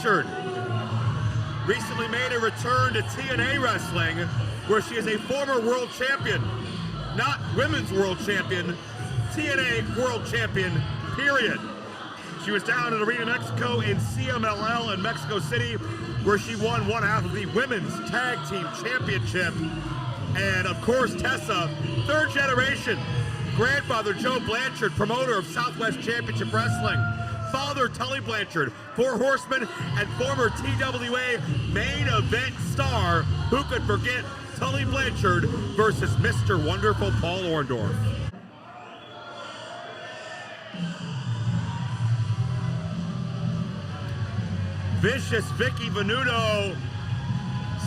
Blanchard recently made a return to TNA wrestling, where she is a former world champion, not women's world champion, TNA world champion, period. She was down in Arena Mexico in CMLL in Mexico City, where she won one half of the Women's Tag Team Championship. And of course, Tessa, third generation, grandfather Joe Blanchard, promoter of Southwest Championship Wrestling, father Tully Blanchard, Four Horsemen, and former TWA main event star. Who could forget Tully Blanchard versus Mr. Wonderful Paul Orndorff? Vicious Vicki Venuto,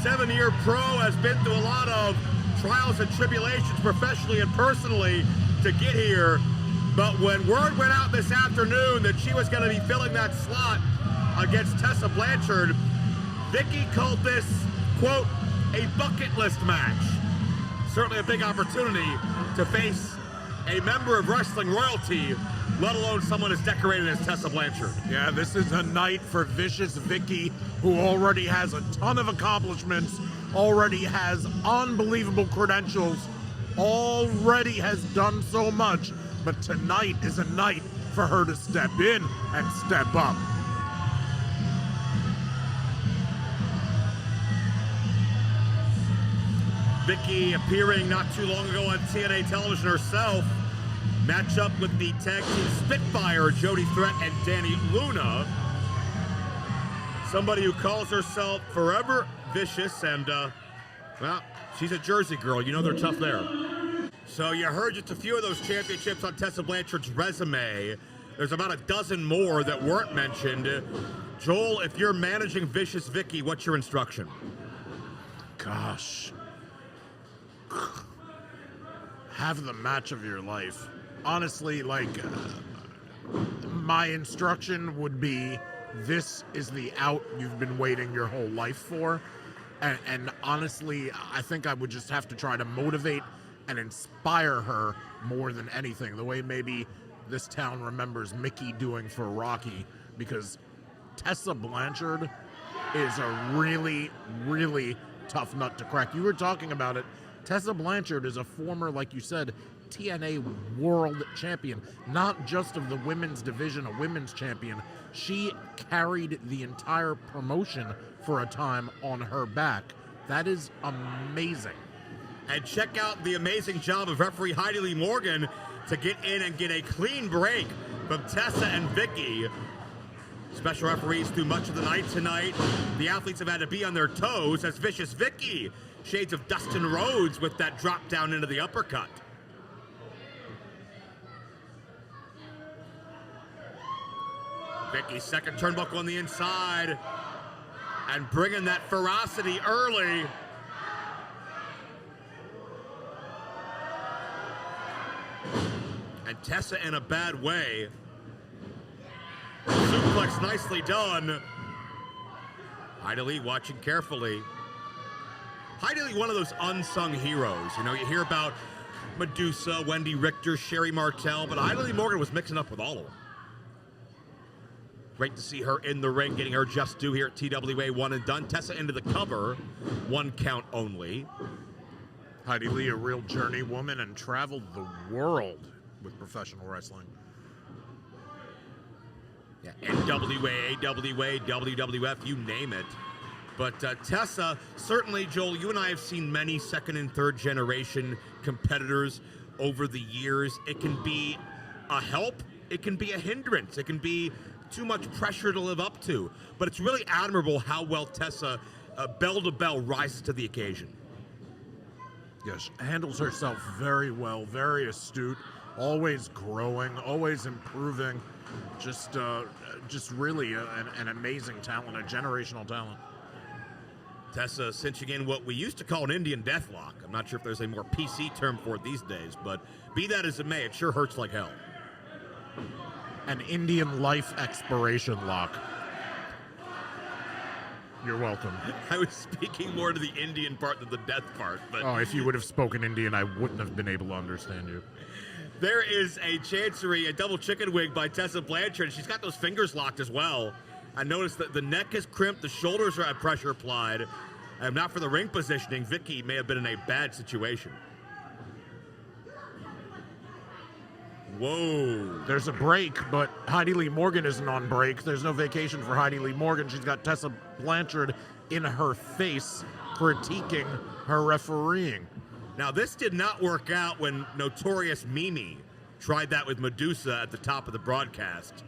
7-year pro, has been through a lot of trials and tribulations professionally and personally to get here. But when word went out this afternoon that she was going to be filling that slot against Tessa Blanchard, Vicki called this, quote, a bucket list match. Certainly a big opportunity to face a member of wrestling royalty, let alone someone as decorated as Tessa Blanchard. Yeah, this is a night for Vicious Vicki, who already has a ton of accomplishments, already has unbelievable credentials, already has done so much, but tonight is a night for her to step in and step up. Vicki appearing not too long ago on TNA television herself. Match up with the tag team Spitfire, Jody Threat and Danny Luna. Somebody who calls herself Forever Vicious, and well, she's a Jersey girl. You know they're tough there. So you heard just a few of those championships on Tessa Blanchard's resume. There's about a dozen more that weren't mentioned. Joel, if you're managing Vicious Vicki, what's your instruction? Gosh. Have the match of your life. Honestly, like, my instruction would be, this is the out you've been waiting your whole life for. And honestly, I think I would just have to try to motivate and inspire her more than anything. The way maybe this town remembers Mickey doing for Rocky, because Tessa Blanchard is a really, really tough nut to crack. You were talking about it. Tessa Blanchard is a former, like you said, TNA world champion, not just of the women's division, a women's champion. She carried the entire promotion for a time on her back. That is amazing. And check out the amazing job of referee Heidi Lee Morgan to get in and get a clean break from Tessa and Vicki. Special referees through much of the night tonight. The athletes have had to be on their toes as Vicious Vicki, shades of Dustin Rhodes with that drop down into the uppercut. Vicki's second turnbuckle on the inside and bringing that ferocity early. And Tessa in a bad way. Suplex nicely done. Heidi Lee watching carefully. Heidi Lee, one of those unsung heroes. You know, you hear about Medusa, Wendy Richter, Sherry Martel, but Heidi Lee Morgan was mixing up with all of them. Great to see her in the ring, getting her just due here at TWA One and Done. Tessa into the cover, 1 count only. Heidi Lee, a real journey woman, and traveled the world with professional wrestling. Yeah, NWA, AWA, WWF, you name it. But Tessa, certainly, Joel, you and I have seen many second and third generation competitors over the years. It can be a help, it can be a hindrance, it can be too much pressure to live up to. But it's really admirable how well Tessa, bell to bell, rises to the occasion. Yes, handles herself very well, very astute, always growing, always improving. Just really an amazing talent, a generational talent. Tessa cinching in what we used to call an Indian deathlock. I'm not sure if there's a more PC term for it these days, but be that as it may, it sure hurts like hell. An Indian life expiration lock. You're welcome. I was speaking more to the Indian part than the death part. But oh, if you would have spoken Indian, I wouldn't have been able to understand you. There is a chancery, a double chicken wig by Tessa Blanchard. She's got those fingers locked as well I noticed that the neck is crimped, the shoulders are at pressure applied. And not for the ring positioning, Vicki may have been in a bad situation. Whoa. There's a break, but Heidi Lee Morgan isn't on break. There's no vacation for Heidi Lee Morgan. She's got Tessa Blanchard in her face, critiquing her refereeing. Now, this did not work out when Notorious Mimi tried that with Medusa at the top of the broadcast.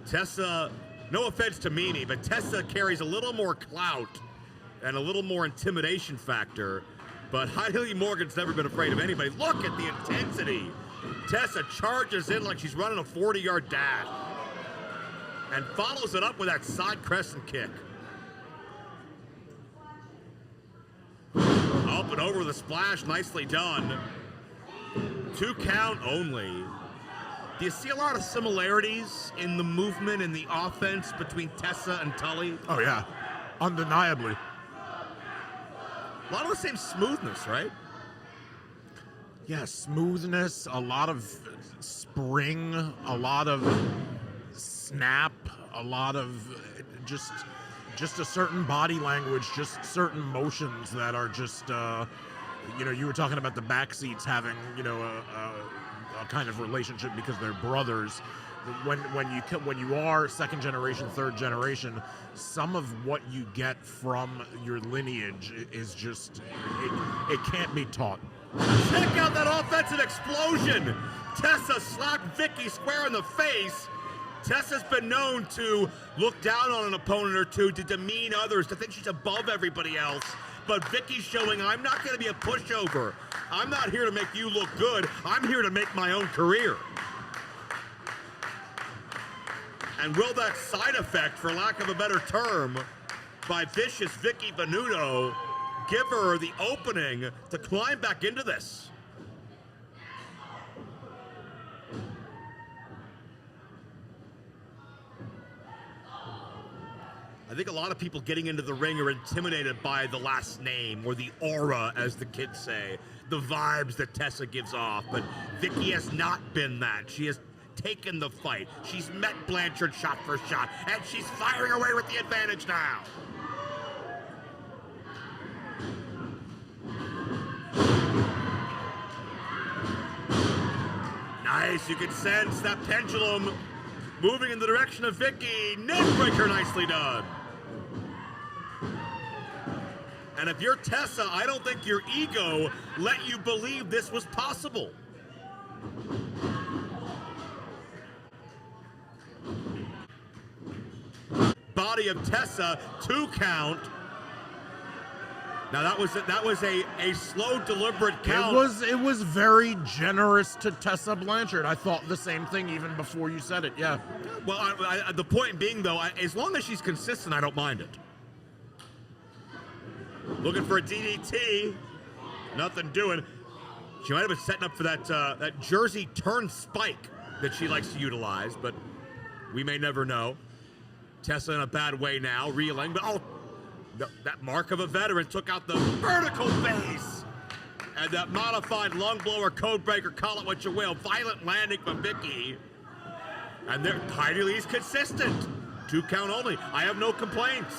Tessa, no offense to Mimi, but Tessa carries a little more clout and a little more intimidation factor. But Heidi Lee Morgan's never been afraid of anybody. Look at the intensity. Tessa charges in like she's running a 40-yard dash and follows it up with that side crescent kick. Up and over the splash, nicely done. 2 count only. Do you see a lot of similarities in the movement and the offense between Tessa and Tully? Oh, yeah. Undeniably. A lot of the same smoothness, right? Yeah, smoothness, a lot of spring, a lot of snap, a lot of just a certain body language, just certain motions that are just, you were talking about the backseats having, a kind of relationship because they're brothers. When you are second generation, third generation, some of what you get from your lineage is just, it can't be taught. Check out that offensive explosion. Tessa slapped Vicki square in the face. Tessa's been known to look down on an opponent or two, to demean others, to think she's above everybody else. But Vicki's showing, I'm not going to be a pushover. I'm not here to make you look good. I'm here to make my own career. And will that side effect, for lack of a better term, by vicious Vicki Venuto give her the opening to climb back into this? I think a lot of people getting into the ring are intimidated by the last name, or the aura, as the kids say, the vibes that Tessa gives off. But Vicki has not been that. She has taken the fight. She's met Blanchard shot for shot, and she's firing away with the advantage now. Nice, you can sense that pendulum moving in the direction of Vicki. Neckbreaker, nicely done. And if you're Tessa, I don't think your ego let you believe this was possible. Body of Tessa, 2 count. Now that was a slow, deliberate count. It was very generous to Tessa Blanchard. I thought the same thing even before you said it. Yeah. Well, the point being though, as long as she's consistent, I don't mind it. Looking for a DDT, nothing doing. She might have been setting up for that Jersey turn spike that she likes to utilize, but we may never know. Tessa in a bad way now, reeling, but that mark of a veteran took out the vertical base. And that modified lung blower, code breaker, call it what you will. Violent landing from Vicki. And Heidi Lee's consistent. 2 count only. I have no complaints.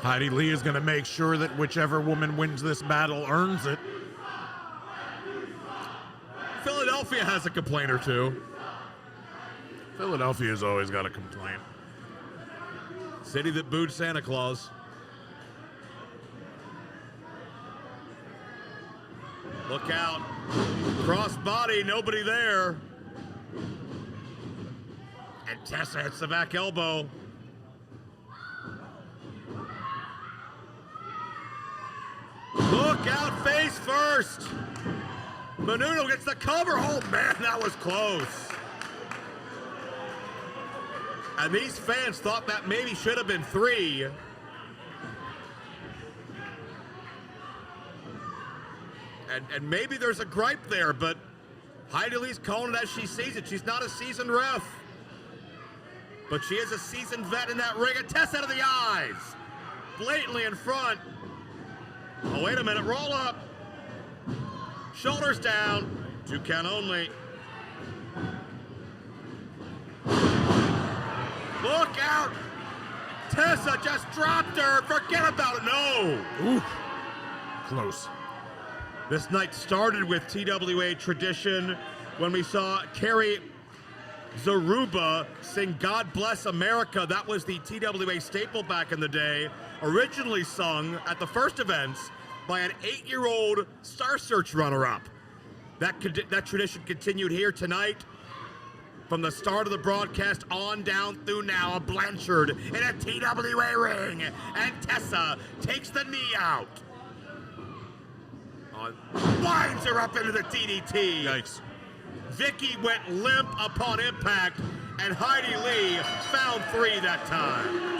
Heidi Lee is going to make sure that whichever woman wins this battle earns it. Philadelphia has a complaint or two. Philadelphia's always got a complaint. City that booed Santa Claus. Look out. Cross body, nobody there. And Tessa hits the back elbow. Look out, face first. Venuto gets the cover. Oh man, that was close. And these fans thought that maybe should have been 3. And maybe there's a gripe there, but Heidi Lee's calling it as she sees it. She's not a seasoned ref. But she is a seasoned vet in that ring. A test out of the eyes. Blatantly in front. Oh, wait a minute. Roll up. Shoulders down. 2 count only. Look out! Tessa just dropped her. Forget about it. No. Ooh, close. This night started with TWA tradition when we saw Carrie Zaruba sing God Bless America. That was the TWA staple back in the day, originally sung at the first events by an 8-year-old Star Search runner-up. That tradition continued here tonight. From the start of the broadcast on down through now, a Blanchard in a TWA ring, and Tessa takes the knee out. Winds her up into the DDT. Yikes. Vicki went limp upon impact, and Heidi Lee found 3 that time.